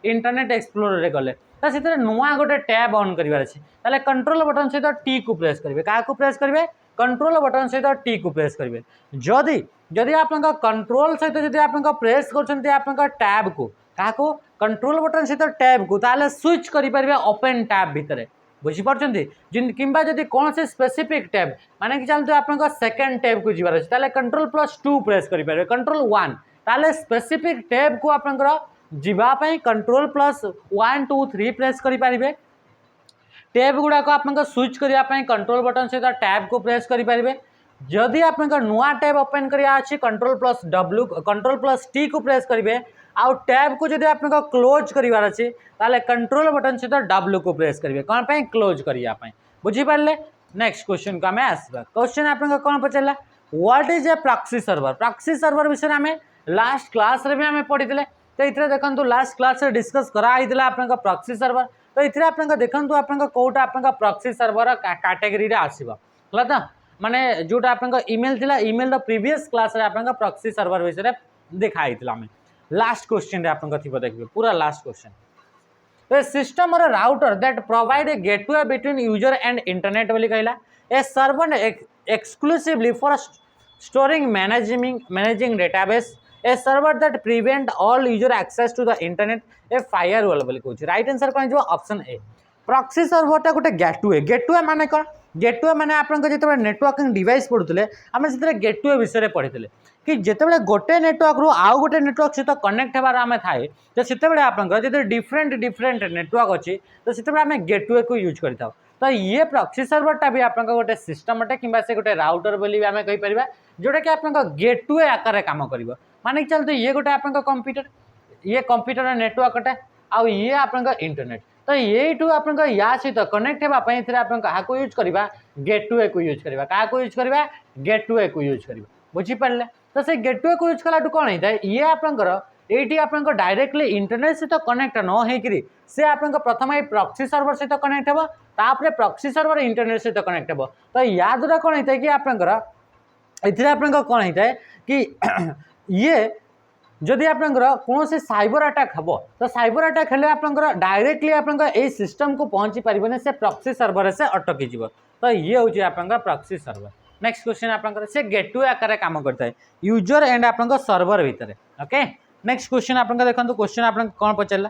इंटरनेट एक्सप्लोरर रे गले तो से नुआ गोटे टैब ऑन करिवार अछि ताले कंट्रोल बटन सहित टी को प्रेस करिवे का को प्रेस करिवे कंट्रोल बटन सहित टी को प्रेस करिवे जदि जदि आपन कंट्रोल सहित जदि आपन प्रेस करछन्ते आपन टैब को का को कंट्रोल बटन सहित टैब को ताले स्विच करि परिवे ओपन टैब भितरे बुझी परछन्ते जिन किंबा जदि कोन से स्पेसिफिक टैब माने कि चलते आपन सेकंड टैब को जिवार अछि ताले कंट्रोल प्लस 2 प्रेस करि परिवे कंट्रोल 1 ताले स्पेसिफिक टैब को आपन जीवा पई कंट्रोल प्लस 1 2 3 प्रेस करि परिवे टैब गुडा को आपन स्विच करिया पई कंट्रोल बटन से टैब को प्रेस करि परिवे जदि आप नुआ टैब ओपन करिया अछि कंट्रोल+T को प्रेस करेंगे आउ टैब को जदि आप क्लोज करिवार अछि ताले कंट्रोल बटन सहित W को प्रेस करेंगे कौन पे क्लोज करिया बुझी पारे। नेक्स्ट क्वेश्चन को आम आसवा क्वेश्चन आप कौन पचारा what is a proxy server. Proxy server विषय में आम लास्ट क्लास रे भी आम पढ़ी तो ये देखो लास्ट क्लास रे डिस्कस कराई आप प्रॉक्सी सर्वर तो ये आप देखो आप कौटा आप प्रॉक्सी सर्वर कैटेगरी आसवा तो माने जोटा आप ईमेल थिला ईमेल रो प्रीवियस क्लास रे आप प्रॉक्सी सर्वर विषय देखाई आम लास्ट क्वेश्चन रे आप देखिए पूरा लास्ट क्वेश्चन तो सिस्टम और router that provide a gateway between user and internet बोली कहला a server exclusively for storing managing database a server that prevent all user access to the internet a firewall बोली कहूँ। Right answer कौन जो option A proxy सर्वरटा गोटे gateway माने कौन gateway माने आपन जो नेटवर्किंग डिवाइस पढ़ुले आम से गेटवे विषय पढ़ी कि जिते गोटे नेटवर्क रू आउ गोटे नेटवर्क सहित कनेक्ट होबार आम थाए तो से आपंकर डिफरेंट डिफरेंट नेटवर्क अच्छी तो से आम गेटवे को यूज करता तो ये प्रॉक्सी सर्वरटा भी आप गोटे सिस्टम अटे कि गोटे राउटर बोली आम कहीपर जोटा कि आप गेटवे आकार काम कर माने चलते ये गोटे आप कंप्यूटर ये कंप्यूटर नेटवर्क अटे आउ ये आप इंटरनेट तो ये आप या सहित कनेक्ट होगापी आप यूज करवा गेटवे को यूज करवा क्या यूज करवा गेटवे को यूज करवा बुझीपारे। तो से गेटवे को यूज कला कौन होता है ये आपंकर ये आप डायरेक्टली इंटरनेट सहित कनेक्ट न होकरी से आप प्रथम ये प्रॉक्सी सर्वर सहित कनेक्ट हे तापर प्रॉक्सी सर्वर इंटरनेट सहित कनेक्ट हे तो या द्वारा कौन होता है कि आपंकर ये आप कौन होता है कि ये जदि आप कौन से साइबर अटैक हम तो साइबर अटैक हेल्ले आप डायरेक्टली आप सिस्टम को पहुँची पारे से प्रॉक्सी सर्वर से अटकी जीव तो ये हूँ आप प्रॉक्सी सर्वर। नेक्स्ट क्वेश्चन आप गेटवे आकार काम करता है यूजर एंड आप सर्वर भितर ओके। नेक्स्ट क्वेश्चन आप देखो क्वेश्चन आप कौन पचारा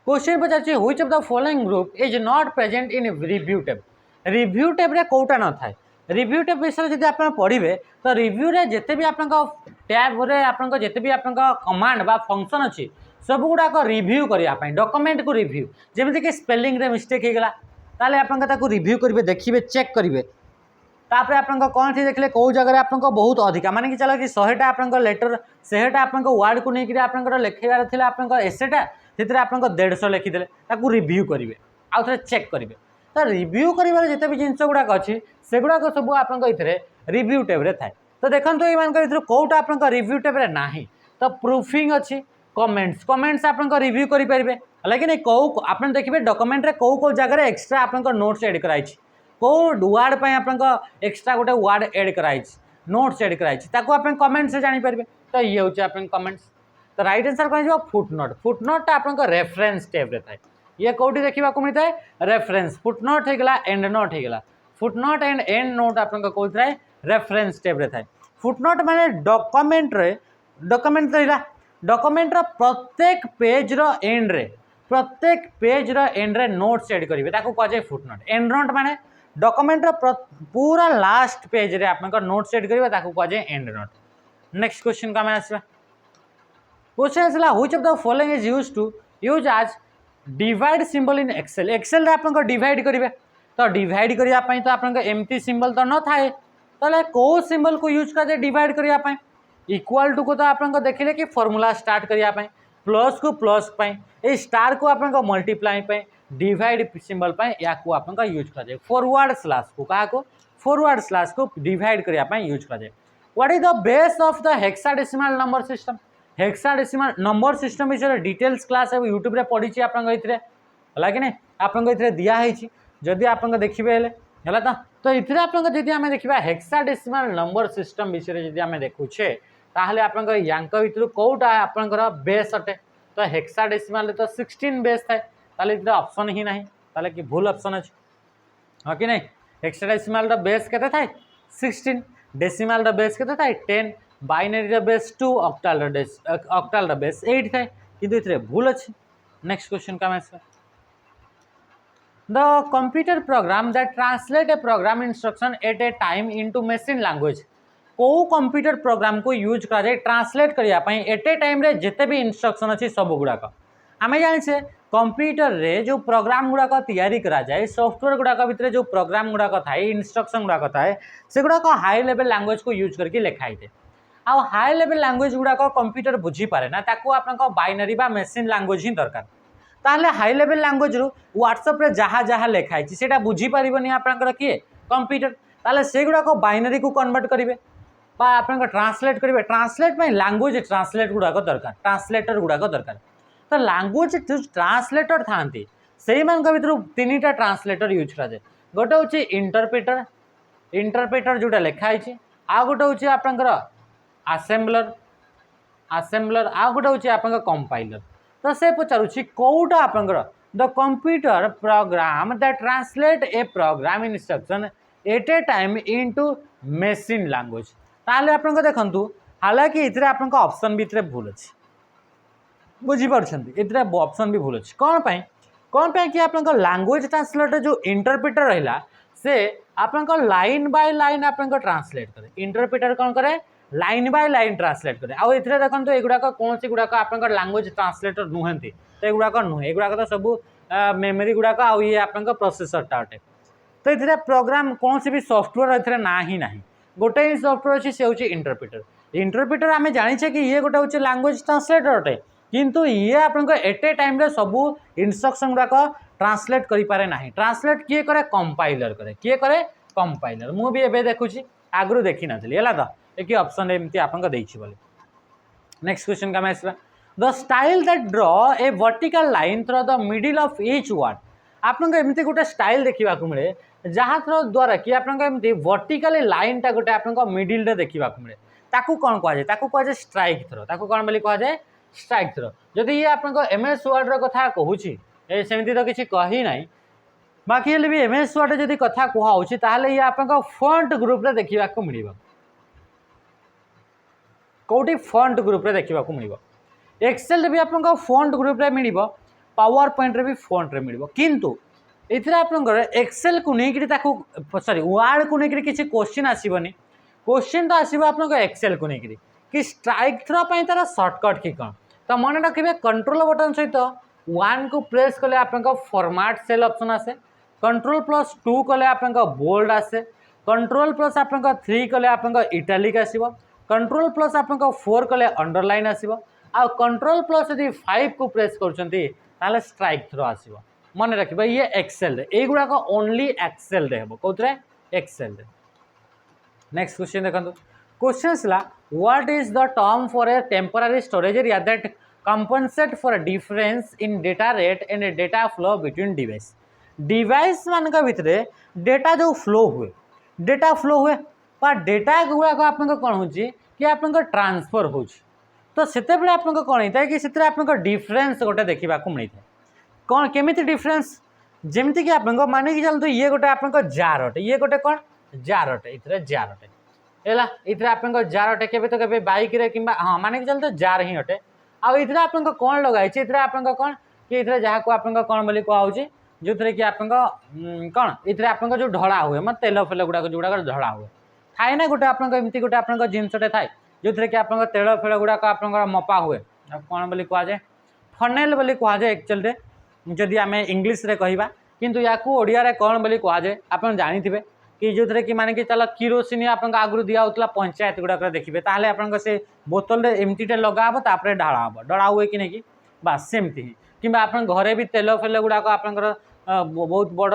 क्वेश्चन पचार which of the following group is not present in review tab. Review tab रे कोटा न थाए रिव्यू टैब विषय जब आप पढ़े तो रिव्यू रे जिते भी आप टैब रे आप जिते भी आप कमांड बा फंक्शन अच्छी सब गुड़ाक रिव्यू करने डॉक्यूमेंट को रिव्यू जमीन कि स्पेलिंग रे मिस्टेक होगा ताले आप रिव्यू करेंगे देखिए चेक करेंगे तापर आप कौन थी देखले कौ जगह आप बहुत अधिका माने कि चलो कि 100टा आप लेटर 100टा आप वर्ड को लेकर आप लिखार थी आप एसेटा से आप 150 लिखिदे रिव्यू करेंगे आउ थे चेक करेंगे तो रिव्यू कर जिते भी जिनस गुड़ाक अच्छी से गुड़ाक सब आप रिव्यू टैब थाए तो देखो ये कौटा आप रिव्यू टैब ना तो प्रूफिंग अच्छी कमेंट्स आप रिव्यू करेंगे लेकिन कौ आप देखिए डॉक्यूमेंट रे कौ जगह एक्स्ट्रा आप नोट्स एड कराई कौ वर्ड पर आप एक्स्ट्रा गोटे वर्ड एड कराई नोट्स एड कराई आप कमेंट से जानीपर तो ये हूँ आप कमेंट्स। तो राइट आंसर कौन जो फुटनोट आप रेफरेंस टैब रे थाए ये कौटी देखा मिलता है रेफरेंस फुटनोट होगा एंड नोट होगा फुटनोट एंड एंड नोट आप कौन थाए रेफरेंस टैब रे थाए। फुटनोट माने डॉक्यूमेंट रहा डॉक्यूमेंट प्रत्येक पेज रो एंड रे नोट्स एड करेंगे कहुए फुटनोट एंड नोट माने डॉक्यूमेंट पूरा लास्ट पेज रे आप नोट्स एड करेंगे कहुए एंड नोट। नेक्स्ट क्वेश्चन को आम आसवा क्वेश्चन आसला which of the following is use as divide symbol in Excel. Excel आप डिवाइड करेंगे तो डिवाइड करने तो आप एमती सिंबल तो न थाए तो कौ सिंबल को यूज कर डिवाइड करने इक्वल टू को तो आप देखिले कि फॉर्मूला स्टार्ट करने प्लस को प्लस ये स्टार को आप मल्टीप्लाई डिवाइड सिंबल या आप यूज कर फॉरवर्ड स्लैश को क्या को फॉरवर्ड स्लैश को डिवाइड करने यूज कर। What is the base of the hexadecimal number system. Hexadecimal number system विषय डिटेल्स क्लास यूट्यूब रे पढ़ी आप है कि नहीं आपको ये दिखाई जदि आप देखिए है तो ये आप देखा हेक्साडेसिमल नंबर सिस्टम विषय जब आम देखुचे ताहले आप भितर कौटा आपंकर बेस अटे तो हेक्साडेसिमल तो 16 बेस थाए ताले ऑप्शन ही नहीं ताले कि भूल ऑप्शन अच्छे हाँ कि नहीं हेक्साडेसिमल बेस केते थाए 16 डेसिमल बेस केते थाए 10 बाइनरी बेस 2 ऑक्टाल बेस 8 थाए किंतु इतरे भूल अच्छे। नेक्स्ट क्वेश्चन का answer the computer program that translate a program instruction at a time into machine language को कंप्यूटर प्रोग्राम को यूज कर ट्रांसलेट करने एट ए टाइम रे जिते भी इंस्ट्रक्शन अच्छी सब गुड़ाक आम जाने कंप्यूटर रे जो प्रोग्राम गुड़ाक तैयारी करा जाए सॉफ्टवेयर गुड़ाक भितर जो प्रोग्राम गुड़ाक थाए इंस्ट्रक्शन गुड़ाक थाए से गुड़ाक हाई लेवल लैंग्वेज को यूज करके लिखाई थे आ हाई लेवल लैंग्वेज गुड़ाक कंप्यूटर बुझी पारे ना ताकू आपन बाइनरी बा मेसिन लैंग्वेज ही दरकार ताहले हाई लेवल लैंग्वेज रु व्हाट्सएप रे जहाँ जहाँ लिखाई सेटा बुझी पारिबनी आपनकर किए कंप्यूटर ताहले से गुड़ाक बाइनरी को कन्वर्ट करेंगे आप ट्रांसलेट करेंगे ट्रांसलेट लैंग्वेज ट्रांसलेट गुड़ाक दरकार ट्रांसलेटर गुड़ाक दरकार तो लैंग्वेज जो ट्रांसलेटर था से भर तीन टा ट्रांसलेटर यूज कराए गोटे हूँ इंटरप्रेटर इंटरप्रेटर जोटा लिखाई आ गोटे हूँ आपंकर आसेम्बलर आसेम्बलर आ गोटे हूँ आप कंपाइलर तो से पचारुच्छी कौटा आपंकर the computer program that translate a program instruction at a time into machine language ताले आपन देखंतु हालांकि इतरे आपन ऑप्शन भी भूल अच्छे बुझीपार ऑप्शन भी भूल अच्छे कौन पाई कि आप लैंग्वेज ट्रांसलेटर जो इंटरप्रेटर रहा से आप लाइन बाय लाइन आप ट्रांसलेट करे इंटरप्रेटर कौन करे लाइन बाय लाइन ट्रांसलेट करे आउ इतरे देखंतु एगुड़ाक कौन सी गुड़ाक आप लैंग्वेज ट्रांसलेटर नुहंती तो एगुड़ाक नुहे एगुड़ाक तो सब मेमोरी गुड़ाक आउ ये आप प्रोसेसरटा अटे तो ये प्रोग्राम कौन सी भी सॉफ्टवेयर ए ना ही ना गोटे ही सॉफ्टवेयर अच्छी से हूँ इंटरप्रेटर इंटरप्रेटर आम जाने कि ये गोटे हूँ लैंग्वेज ट्रांसलेटर अटे किंतु ये आप एट ए टाइम रे सबू इंस्ट्रक्शन गुड़ाक ट्रांसलेट करें ना ट्रांसलेट किए करे कंपाइलर किए करे कंपाइलर मु भी एबे देखुची आगु देखी नथली है तो एक ऑप्शन एमती आपको देछि बोले नेक्स्ट क्वेश्चन का आसवा the style that draw a vertical line through the middle of each word आपन एमती गोटे स्टाइल देखा मिले जहाँ थ्रो द्वारा कि आपमती वर्टिकली लाइन टा गोटे आप मिडिल रे देखा मिले ताकू कौन कहुए स्ट्राइक थ्रो ताकू कौन बोली कहुए स्ट्राइक थ्रो जदि ये आप एमएस वर्ड कथा कहूँ सेमती तो किसी कही ना बाकी हेल्ले भी एमएस वर्ड जदि कथा कहुच्छी ताहले ये आप फॉन्ट ग्रुप रे देखा मिल कौटी फॉन्ट ग्रुप रे देखा मिल एक्सेल भी आप फॉन्ट ग्रुप रे मिल पावर पॉइंट रे भी फॉन्ट रे मिल किंतु इधर आप एक्सेल को लेकर सॉरी वर्ड को लेकर किसी क्वेश्चन आसबनी क्वेश्चन तो आसो आप एक्सेल को लेकर कि स्ट्राइक थ्रो तार सर्टकट कि कौन तो मन रखिए कंट्रोल बटन सहित वन को प्रेस कले आप फॉर्मेट सेल ऑप्शन आसे कंट्रोल+2 कले आप बोल्ड आसे कंट्रोल+ आप 3 कले आप इटालिक आसो कंट्रोल+ आप 4 कले अंडरलाइन आसो आ कंट्रोल+ यदि 5 को प्रेस कर स्ट्राइक थ्रो आसो मन रखिए ये एक्सेल युवाक ओनली एक्सेल कौन एक्सेल नेक्स्ट क्वेश्चन देखो क्वेश्चन आसला what is the term for a temporary storage area that compensate for difference in data rate and data flow between device मान भितर डेटा जो फ्लो हुए पर डेटा गुड़ाक आप कौन हो कि आप ट्रांसफर हो तो से आप कौन होता है कि से आप डिफरेंस गोटे देखा मिलता है कौन केमी डिफरेंस जमती कि आप मान कि चलते ये गोटे आप जार अटे ये गोटे कौन जार अटे इधर जार अटे है इधर आप जार अटे के तो के बैक कि हाँ मान कि चलते जार ही अटे आउ इधर आप कौन लगाई इधर आप कौन कि इधर जहाँ को आप कौन बोली कहुच्छे जो थे कि आप कौन इधर आप जो ढला हुए मतलब तेल फेल गुड़ाक जो गुड़ाक ढला हुए थाए ना गोटे आपमती गोटे आप जिनसटे थाए जो थे कि आप तेल फेल गुड़ाक आप मपा हुए कौन बोली कहुए फनेल बोली कहुए एक्चुअली जदि आम इंग्लीश रे कहवा किंतु या ओडिया कौन बोली कहुए आप जानी कि जो थे कि माने कि चल किरोसिन आप आगु दिया पंचायत गुड़ाक देखिए ताहले आप से बोतल एमतीटे लगाब तापर डला हुए कि नहीं बास सेमती ही कि आप घरे भी तेल फेल गुड़ाक आप बहुत बड़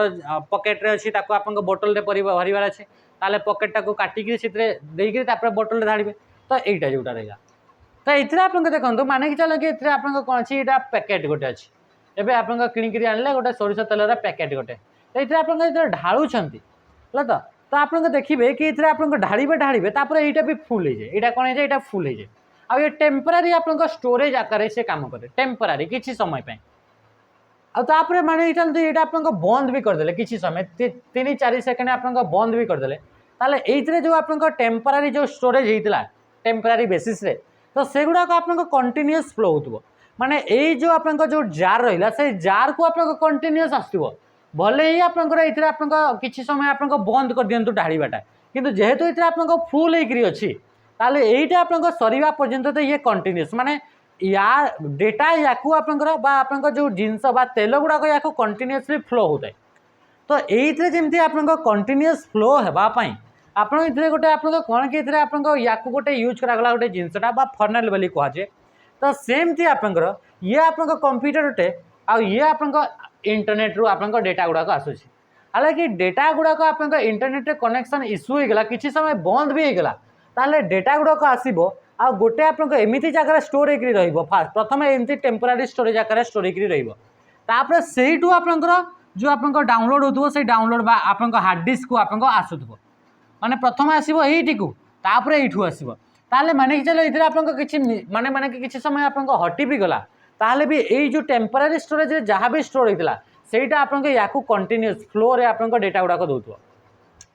पकेट रे अच्छी आप बोतल भरबार अच्छे ताले पकेटा को काटिक बोतल ढाड़े तो यहीटा जोटा रहा तो ये आप देखो माने कि चलो कि आप कौन अच्छी यहाँ पैकेट गोटे अच्छी एवं आप किणिक आने गोटे सोरिष तेलर पैकेट गोटे तो ये आप ढालुंट है तो आप देखिए कि ये आप ढाड़े ढाड़े यहाँ भी फुल हो जाए यहाँ कौन है यहाँ फुल हो जाए आ ये टेम्परारी आप स्टोरेज आकार से काम करे टेम्परारी किसी समय आपर माने चलते ये आप बंद भी करदे किसी समय 3-4 सेकेंड आप बंद भी करदे ताले ये जो आप टेम्परारी जो स्टोरेज होता टेम्परारी बेसिस रे तो से गुड़ाक आप कंटिन्यूअस फ्लो हो माने ये जो आप जो जार रहा से जार को आप कंटिन्यूअस आसो भले ही आप किसी समय आप बंद कर दिंतु ढाड़ाटा किंतु जेहेतु ये आप फुल होकर अच्छी ताले यहीटा आप सरीवा पर्यंत तो ये कंटिन्यूअस माने या डेटा या आपंकर जो जिनस तेल गुड़ाक या कंटिन्यूअसली फ्लो होता है तो ये जमी आप कंटिन्यूअस फ्लो होगापाई आप गोटे आप कौन कि या गोटे यूज करागला गोटे जिनसटा फर्नेल बोली कहुए तो सेमती आपंकर ये आप कंप्यूटरटे ये आप इंटरनेट रू आप डेटा गुड़ाक आसूसी हालांकि डेटा गुड़ाक आप इंटरनेट कनेक्शन इश्यू होगा किसी समय बंद भी होगा ताले डेटा गुड़ाक आसो आ गोटे आप एमती जगह स्टोर हो फास्ट प्रथम एमती टेम्पोरारी स्टोरेज आकार स्टोर होपर से आपंकर जो आप डाउनलोड हो से डाउनलोड आप हार्ड डिस्क को आप आसूब माने प्रथम आसो यही तापर यू आसो ताले माने कि चलो ये आप माने माने कि समय आप हटि भी गला ताले भी यही जो टेम्पोरारी स्टोरेज जहाँ भी स्टोर होता सेटा आप या कंटिन्यूअस फ्लो रे आप डेटा गुड़ाक दौथ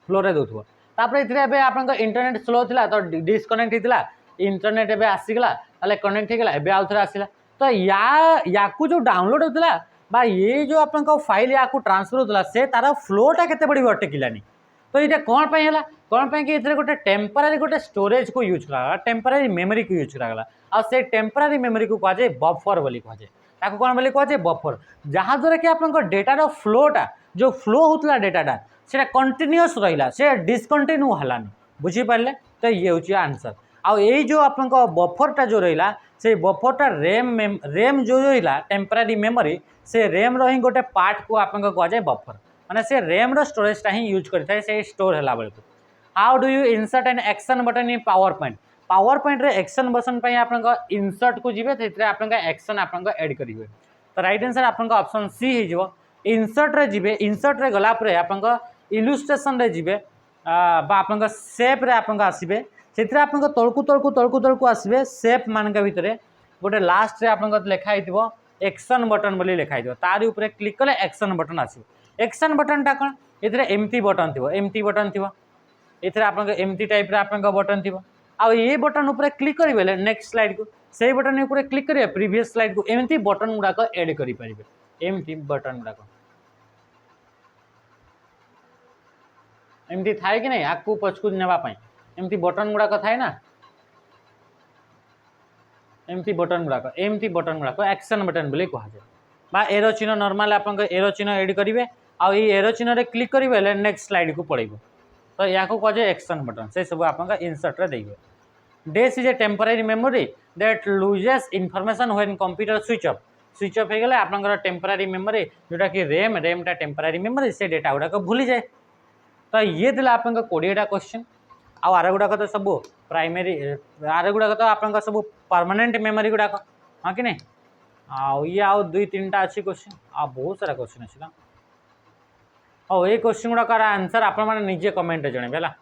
फ्लो रे दौथ तापर ये आप इंटरनेट स्लो था तो डिस्कनेक्ट होता इंटरनेट एवं आसीगला कनेक्ट होगा एवं आउ थे आसला तो या जो डाउनलोड होता ये जो आप फाइल या ट्रांसफर होता से तार फ्लोटा केते बड़ी अटकिलानी तो ये कौन पाई है कौन पाई कि गोटे टेम्पोरारी गोटे स्टोरेज को यूज करागला टेम्पोरारी मेमोरी को यूज करागला आ से टेम्पोरारी मेमोरी को कहुए बफर बोली कहुए ताको कौन बोली कहुए बफर जहाँ द्वारा कि आप डेटार फ्लोटा जो फ्लो होता डेटाटा से कंटिन्यूअस रहा से डिस्कंटिन्यू हलानी बुझीपारे तो ये हूँ आंसर आउ ये जो आप बफरटा जो रहा से बफरटा रेम जो रहा टेम्पोरारी मेमोरी से रेम रो ही गोटे पार्ट को आप कहुए बफर माने से रेम रो स्टोरेजटा ही यूज करता है स्टोर है बेलू how do you insert an action button in power point रे एक्शन बटन पे आप इनसर्ट को जीवे से आप एक्शन आप एड करेंगे तो राइट आंसर आप ऑप्शन सी हो इनसर्ट रे जीवे इनसर्ट रे गला परे आप इलुस्ट्रेशन रे जीवे आप सेप रे आप आसबे से आप तलकू तलकू तलकू तलकू आसबे सेप मान भितर गोटे लास्ट रे आप लिखाई एक्शन बटन बोली लिखाई तारी ऊपर क्लिक कले एक्शन बटन आसो एक्शन बटनटा कौन ये एमती बटन थी एमती बटन थी ये आप एमती टाइप आप बटन थी आ ये बटन ऊपर क्लिक करेंगे नेक्स्ट स्लाइड को से बटन ऊपर क्लिक करेंगे प्रीवियस स्लाइड को एमती बटन गुड़ाक एड करेंगे एमती बटन गुड़ाक एमती थाए कि नहीं आगू पछकू नापी एमती बटन गुड़ाक थाए ना एमती बटन गुड़ाक एक्शन बटन बोली कहुए बा एरो चिन्ह नॉर्मल आप एरो चिन्ह एड करेंगे आ एरो चिन्ह क्लिक करेंगे नेक्स्ट स्लाइड को पड़ेगा तो या कहुए एक्शन बटन से सब आप इनसर्ट रे देंगे this is a temporary memory that loses information when computer switch off हो गले आप टेम्पोरारी मेमोरी जोटा कि रेमटा टेम्पोरारी मेमोरी से डेटा गुड़ाक भूली जाए तो ये दिला आप 20टा क्वेश्चन आर गुड़ाक तो सब प्राइमरी आर गुड़ाक तो आप सब परमानेंट मेमोरी गुड़ाक हाँ कि नहीं ये आउ 2-3टा अच्छी क्वेश्चन आ बहुत सारा क्वेश्चन अच्छी ना और ये क्वेश्चन गुड़ाक आंसर आप निजे कमेंट जनइबे है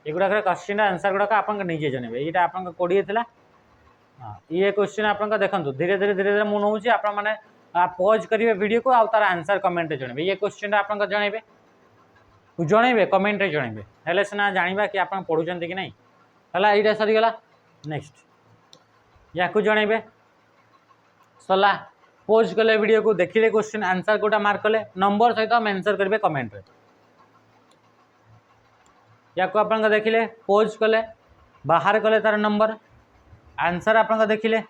ये गुड़ाक क्वेश्चन आंसर गुड़ाक आप निजे जनइबे ये आप 20 था हाँ ये क्वेश्चन आप देखो धीरे धीरे मुझे आप पॉज करेंगे वीडियो को तार आंसर कमेंट जनइबे ये क्वेश्चन आप जनइबे जनइबे कमेंट जनइबे हेले सीना जाना कि आप पढ़ुंट कि नहीं है यहाँ सरीगला नेक्स्ट या जनइबे सला पोज कले वीडियो को देखिले क्वेश्चन आंसर कोटा मार्क कले नंबर सहित मेंशन करेंगे कमेंट रे या को आप देखिले पोज कले बाहर कले तार नंबर आंसर आप देखिले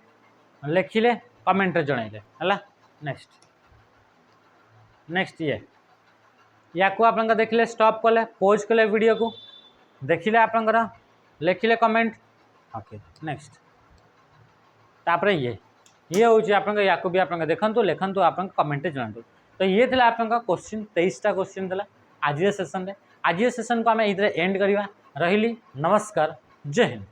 लिखिले कमेंट रे जनइले है नेक्स्ट ये या को आप देखिले स्टॉप कले पोज कले वीडियो को देखिले आप लिखिले कमेंट ओके नेक्स्ट तापर ये हूँ आप या भी आप देखु लिखु आप कमेंट जनातु तो ये थी आप क्वेश्चन 23टा क्वेश्चन था आज सेसन रे आज सेसन को आम ये एंड करवा रही नमस्कार जय हिंद।